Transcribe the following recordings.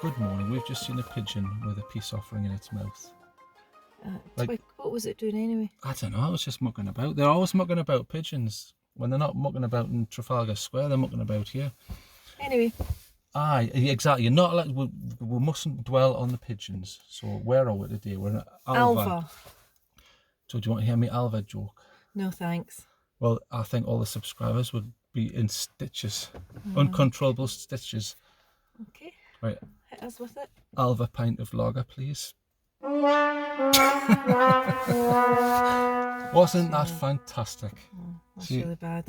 Good morning. We've just seen a pigeon with a peace offering in its mouth. What was it doing anyway? I don't know. I was just mucking about. They're always mucking about, pigeons. When they're not mucking about in Trafalgar Square, they're mucking about here. Anyway. Aye, exactly. You're not allowed. We mustn't dwell on the pigeons. So where are we today? We're in Alva. So do you want to hear me Alva joke? No, thanks. Well, I think all the subscribers would be in stitches, uncontrollable stitches. Okay. Right. Hit us with it. Alva pint of lager, please. Wasn't that fantastic? Oh, that's really bad.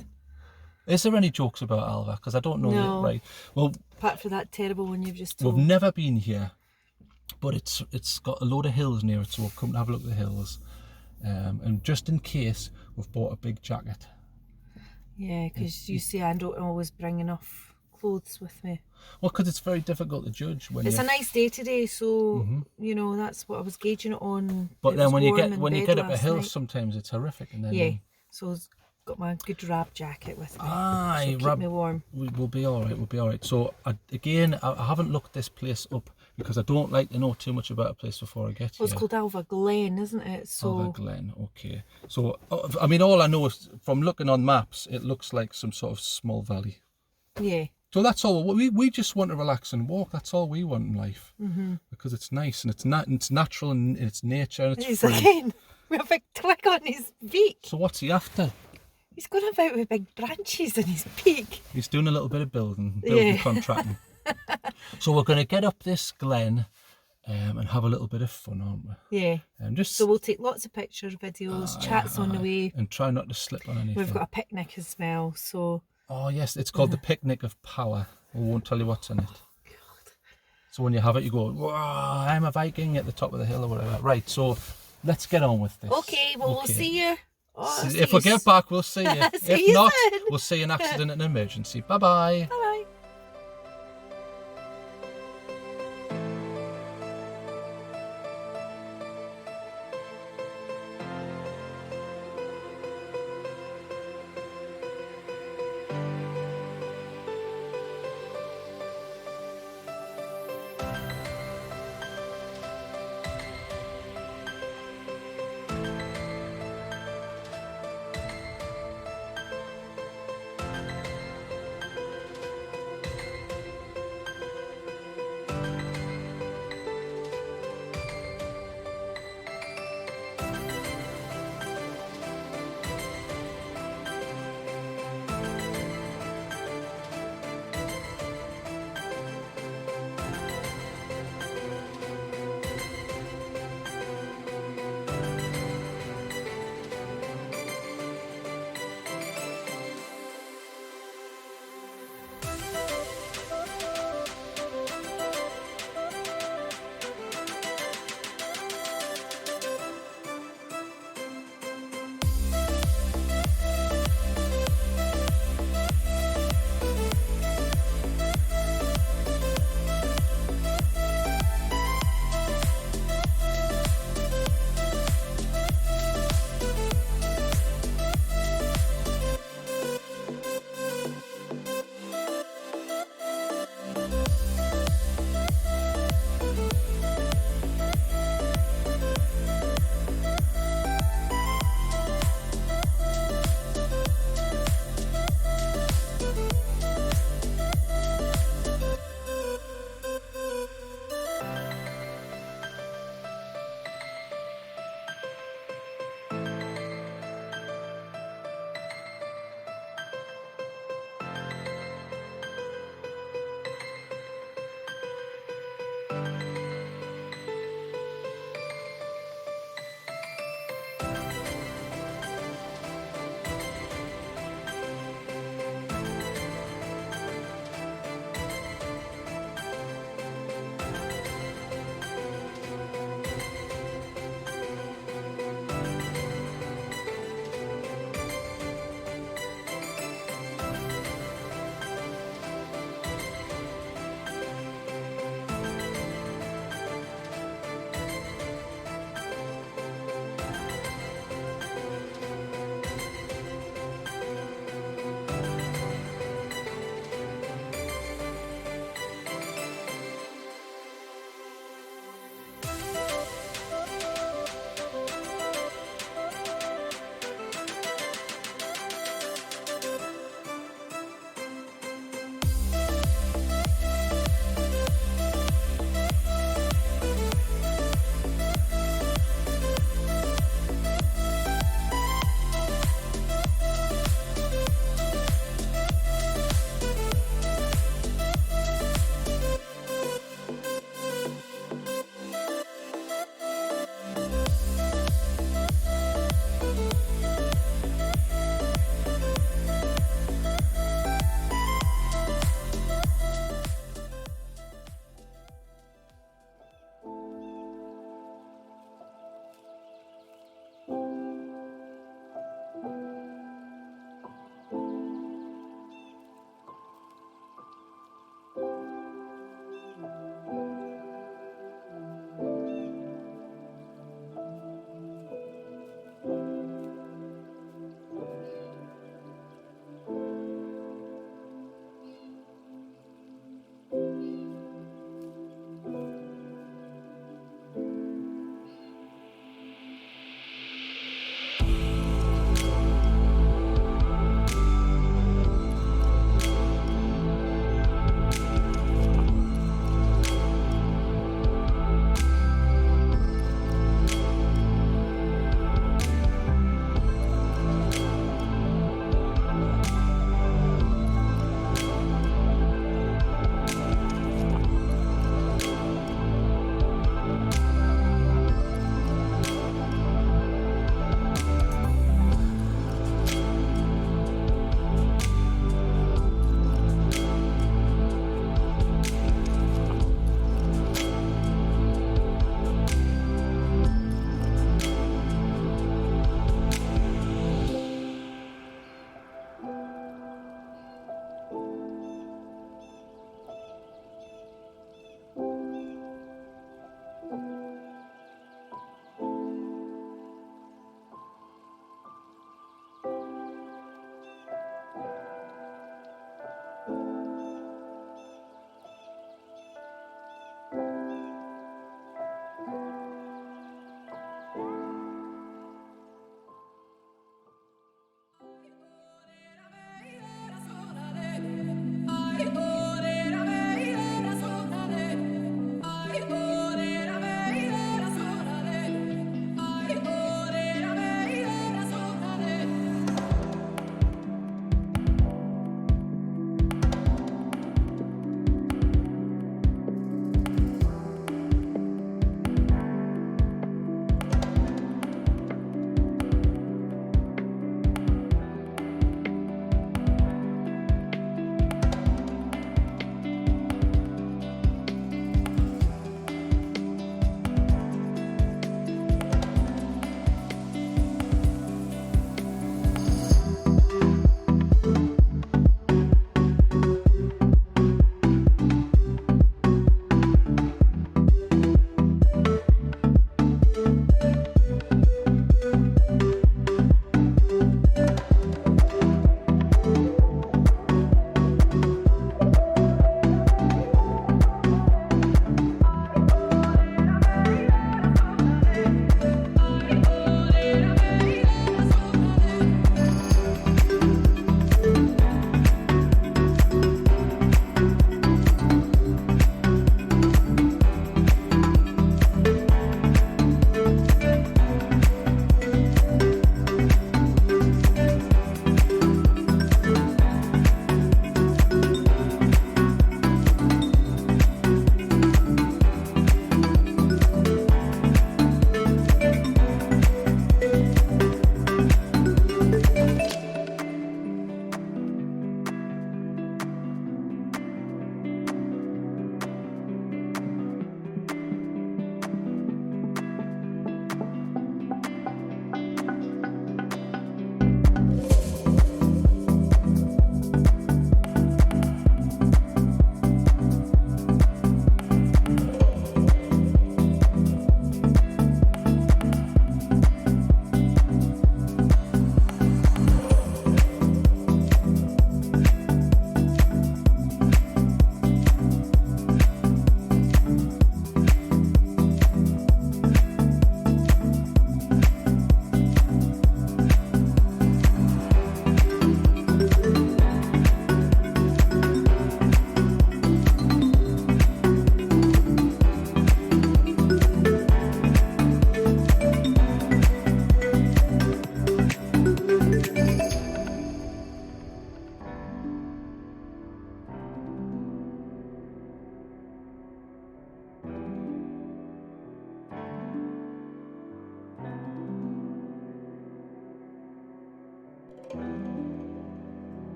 Is there any jokes about Alva? Because I don't know. No. Right. Well, apart from that terrible one you've just told. We've never been here, but it's got a load of hills near it, so we'll come and have a look at the hills. And just in case, we've bought a big jacket. Yeah, because you see, I don't always bring enough clothes with me. Well, because it's very difficult to judge when it's a nice day today, so you know that's what I was gauging it on. But then when you get up a hill, sometimes it's horrific. And then so I've got my good wrap jacket with me. Aye, keep me warm. We'll be all right. We'll be all right. So I haven't looked this place up because I don't like to know too much about a place before I get here. Well, it's called Alva Glen, isn't it? Alva Glen, okay. So, I mean, all I know is from looking on maps, it looks like some sort of small valley. Yeah. So that's all. We just want to relax and walk. That's all we want in life. Because it's nice and it's natural and it's nature and it's free. Again, with a big twig on his beak. So what's he after? He's going about with big branches in his beak. He's doing a little bit of building contracting. So we're going to get up this glen and have a little bit of fun, aren't we? Yeah. So we'll take lots of pictures, videos, chats on the way. And try not to slip on anything. We've got a picnic as well, so... Oh yes, it's called the Picnic of Power. We won't tell you what's in it. God. So when you have it, you go, "Wow, I'm a Viking" at the top of the hill or whatever. Right, so let's get on with this. Okay, well, we'll see you. If we get back, we'll see you. If not, we'll see an accident and an emergency. Bye-bye. Bye-bye.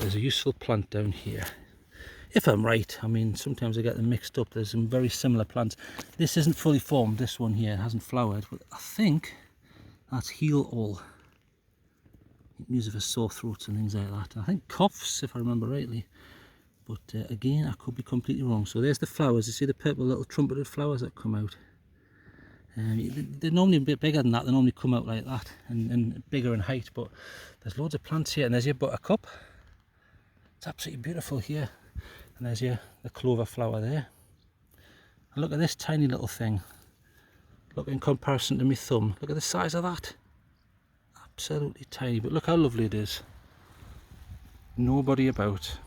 there's a useful plant down here. If I'm right, I mean, sometimes I get them mixed up. There's some very similar plants. This isn't fully formed, this one here hasn't flowered, but I think that's heel all. Use it for sore throats and things like that. I think coughs, if I remember rightly. But again, I could be completely wrong. So there's the flowers. You see the purple little trumpeted flowers that come out. They're normally a bit bigger than that. They normally come out like that and bigger in height. But there's loads of plants here. And there's your buttercup. It's absolutely beautiful here. And there's the clover flower there. And look at this tiny little thing. Look, in comparison to my thumb. Look at the size of that. Absolutely tiny. But look how lovely it is. Nobody about.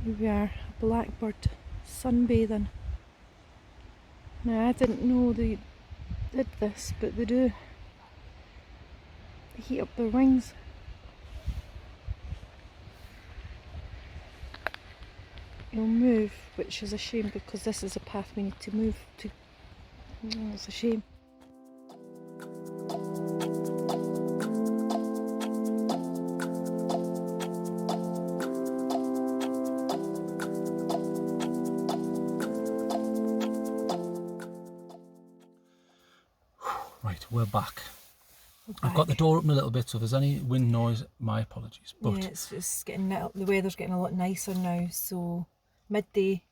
Here we are, a blackbird sunbathing. Now I didn't know they did this, but they do. They heat up their wings. He'll move, which is a shame because this is a path we need to move to. Oh, it's a shame. Right, we're back. I've got the door open a little bit, so if there's any wind noise, my apologies. But yeah, it's getting, the weather's getting a lot nicer now, so midday.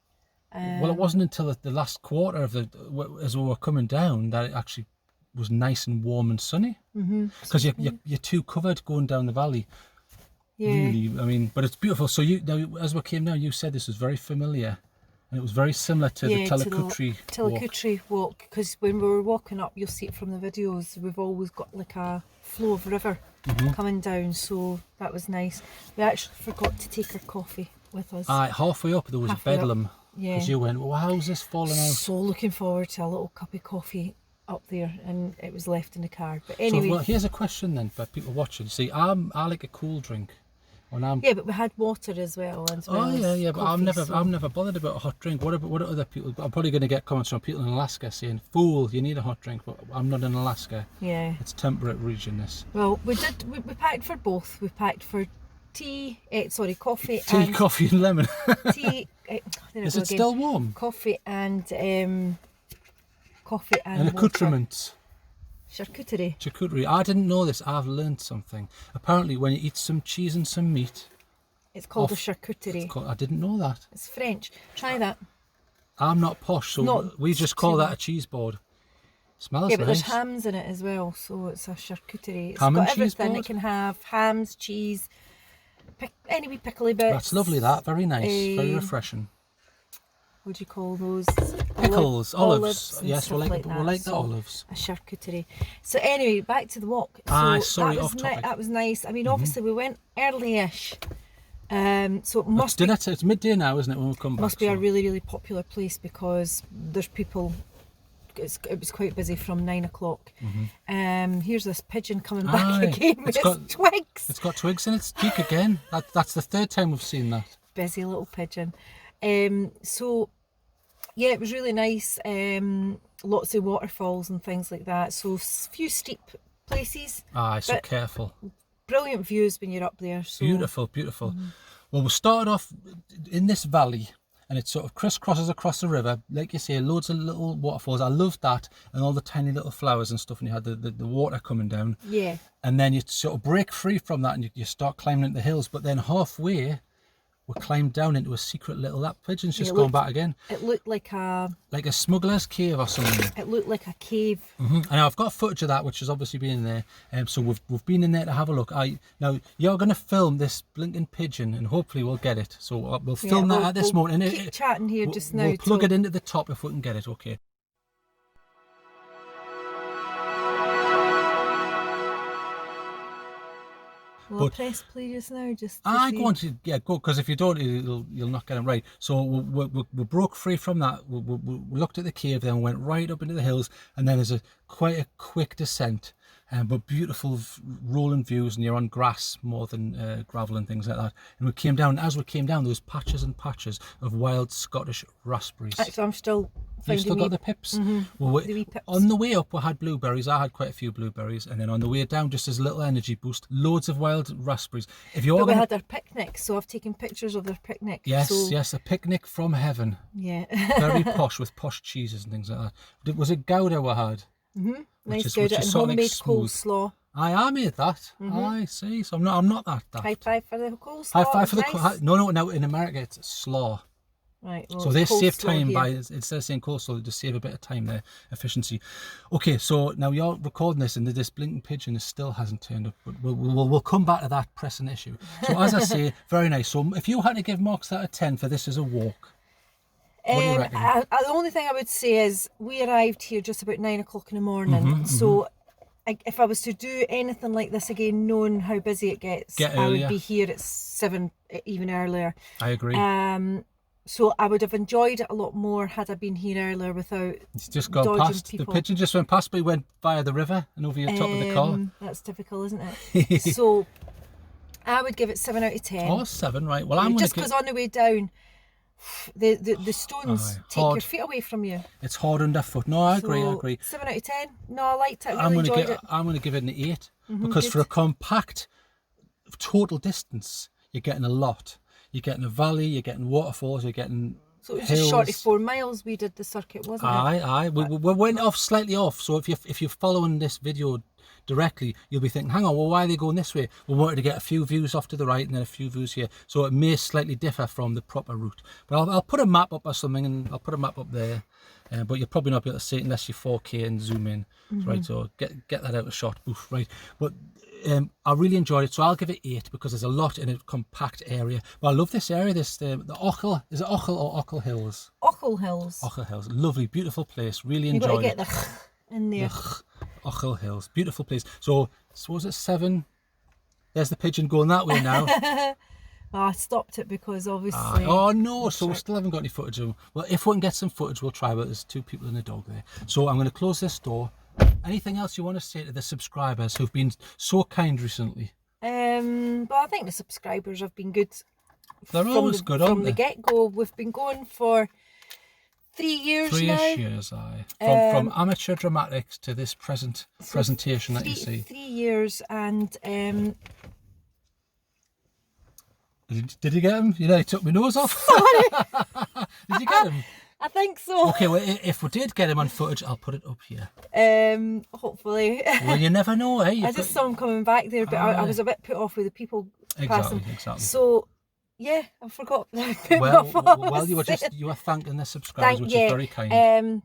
Well, it wasn't until the last quarter of as we were coming down that it actually was nice and warm and sunny. Because you're too covered going down the valley. Yeah. Really, I mean, but it's beautiful. So now, as we came down, you said this was very familiar, and it was very similar to the Trailtrek walk. Because when we were walking up, you'll see it from the videos. We've always got like a flow of river coming down, so that was nice. We actually forgot to take our coffee with us. Halfway up there was a bedlam. Yeah. Because you went, well, how's this falling out? So looking forward to a little cup of coffee up there, and it was left in the car. But anyway. So, well, here's a question then for people watching. See, I like a cool drink. Yeah, but we had water as well. But coffee, so. I'm never bothered about a hot drink. What are other people? I'm probably going to get comments from people in Alaska saying, "Fool, you need a hot drink." But I'm not in Alaska. Yeah, it's temperate region. This. Well, we packed for both. We packed for coffee. Coffee and lemon. Tea. Is it still warm? Coffee and accoutrements. Charcuterie. I didn't know this. I've learned something. Apparently, when you eat some cheese and some meat, it's called a charcuterie. I didn't know that. It's French. Try that. I'm not posh, so we just call that a cheese board. Smells yeah, but nice. There's hams in it as well, so it's a charcuterie. It's Ham got and everything. cheese It can have hams, cheese, any wee pickly bits. That's lovely. That very nice, very refreshing. What do you call those? Pickles, olives. Yes, we like the olives. A charcuterie. So anyway, back to the walk. Sorry, off topic. That was nice. I mean, obviously we went early-ish. So it must be. It's midday now, isn't it? When we come back. Must be a really, really popular place because there's people. It was quite busy from 9 o'clock. Here's this pigeon coming back again with its twigs. It's got twigs in its cheek again. That's the third time we've seen that. Busy little pigeon. So yeah, it was really nice. Lots of waterfalls and things like that. So few steep places. So careful. Brilliant views when you're up there. So. Beautiful. Well, we started off in this valley. And it sort of crisscrosses across the river, like you say, loads of little waterfalls. I loved that, and all the tiny little flowers and stuff, and you had the water coming down. Yeah. And then you sort of break free from that, and you start climbing into the hills. But then halfway, we climbed down into a secret little. That pigeon's just gone back again. It looked like a smuggler's cave or something. It looked like a cave. And I've got footage of that, which has obviously been there. So we've been in there to have a look. Now you're going to film this blinking pigeon, and hopefully we'll get it. So we'll film that at this moment. And keep chatting here just now. We'll plug it into the top if we can get it. Okay. Well, press play just now. Go on to go, because if you don't, you'll not get it right. So we broke free from that. We looked at the cave, then went right up into the hills, and then there's quite a quick descent, but beautiful rolling views, and you're on grass more than gravel and things like that. And we came down. As we came down, there was patches and patches of wild Scottish raspberries. Actually, I'm still. You still got the pips? Well, the wee pips. On the way up we had blueberries. I had quite a few blueberries, and then on the way down, just as a little energy boost, loads of wild raspberries. We had our picnic, so I've taken pictures of their picnic. Yes, a picnic from heaven. Yeah. Very posh, with posh cheeses and things like that. Was it Gouda we had? Nice Gouda and homemade coleslaw. I made that. I see. So I'm not that daft. High five for the coleslaw. High five for the No. Now in America it's slaw. Right, well, so they save time by, instead of saying coleslaw, they just save a bit of time there, efficiency. Okay, so now you're recording this, and this blinking pigeon still hasn't turned up, but we'll come back to that pressing issue. So as I say, very nice. So if you had to give marks out of 10 for this as a walk, what do you reckon? The only thing I would say is we arrived here just about 9 o'clock in the morning, so if I was to do anything like this again, knowing how busy it gets, I would be here at 7, even earlier. I agree. So I would have enjoyed it a lot more had I been here earlier without It's just gone past. people. The pigeon just went past, but he went via the river and over your top of the car. That's typical, isn't it? So I would give it 7 out of 10. Oh, 7, right. Well, I'm going to just because on the way down, the stones take your feet away from you. It's hard underfoot. No, I agree. 7 out of 10. No, I liked it. I really enjoyed it. I'm going to give it an 8 because for a compact total distance, you're getting a lot. You're getting a valley, you're getting waterfalls, you're getting So it was hills. just short of 4 miles we did the circuit, wasn't it? Aye. We went slightly off. So if you're following this video directly, you'll be thinking, hang on, well, why are they going this way? We wanted to get a few views off to the right and then a few views here. So it may slightly differ from the proper route. But I'll put a map up or something, and I'll put a map up there. But you'll probably not be able to see it unless you 4K and zoom in. Right, so get that out of shot. Oof, right. But I really enjoyed it, so I'll give it 8 because there's a lot in a compact area. But I love this area, the Ochil. Is it Ochil or Ochil Hills? Ochil Hills. Ochil Hills. Lovely, beautiful place. Really You've enjoyed it. got to get the in there. Ochil Hills. Beautiful place. So was it 7? There's the pigeon going that way now. I stopped it because obviously... oh no, so we still haven't got any footage of them. Well, if we can get some footage, we'll try, but there's 2 people and a dog there. So I'm going to close this door. Anything else you want to say to the subscribers who've been so kind recently? But I think the subscribers have been good. They're always good, aren't they? From the get-go. We've been going for 3 years now. 3 years, aye. From amateur dramatics to this presentation that you see. 3 years, and... Did you get him? You know, he took my nose off. Sorry. Did you get him? I think so. Okay, well, if we did get him on footage, I'll put it up here. Hopefully. Well, you never know, eh? I just saw him coming back there, but I was a bit put off with the people passing. Exactly. So, yeah, I forgot. Well, you were thanking the subscribers, which is very kind.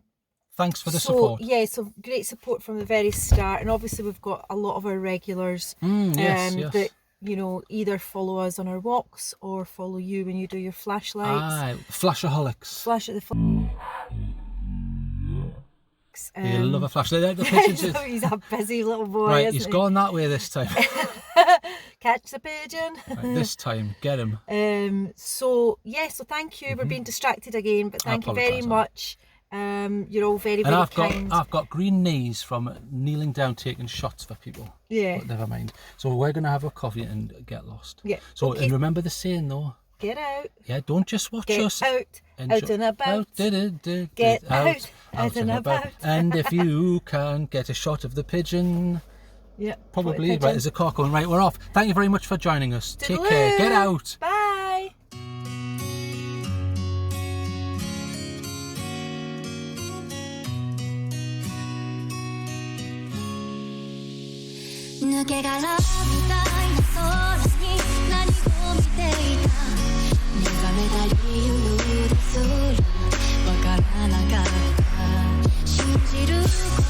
Thanks for the support. Yeah, so great support from the very start, and obviously we've got a lot of our regulars yes. that, you know, either follow us on our walks or follow you when you do your flashlights. Aye, flashaholics. Flash at the You love a flashlight. The pigeons. He's a busy little boy. Right, isn't he's he? gone that way this time. Catch the pigeon. Right, this time, get him. So thank you. We're being distracted again, but thank you very much. You're all very, very kind. I've got green knees from kneeling down taking shots for people. Yeah. But never mind. So we're going to have a coffee and get lost. Yeah. So, okay. and remember the saying though. Get out. Yeah, don't just watch Get us. out and about. Get out and about. And if you can get a shot of the pigeon. Yeah. Probably. Right, there's a car going. Right, we're off. Thank you very much for joining us. Take care. Get out. Bye. Wakaranakatta 信じること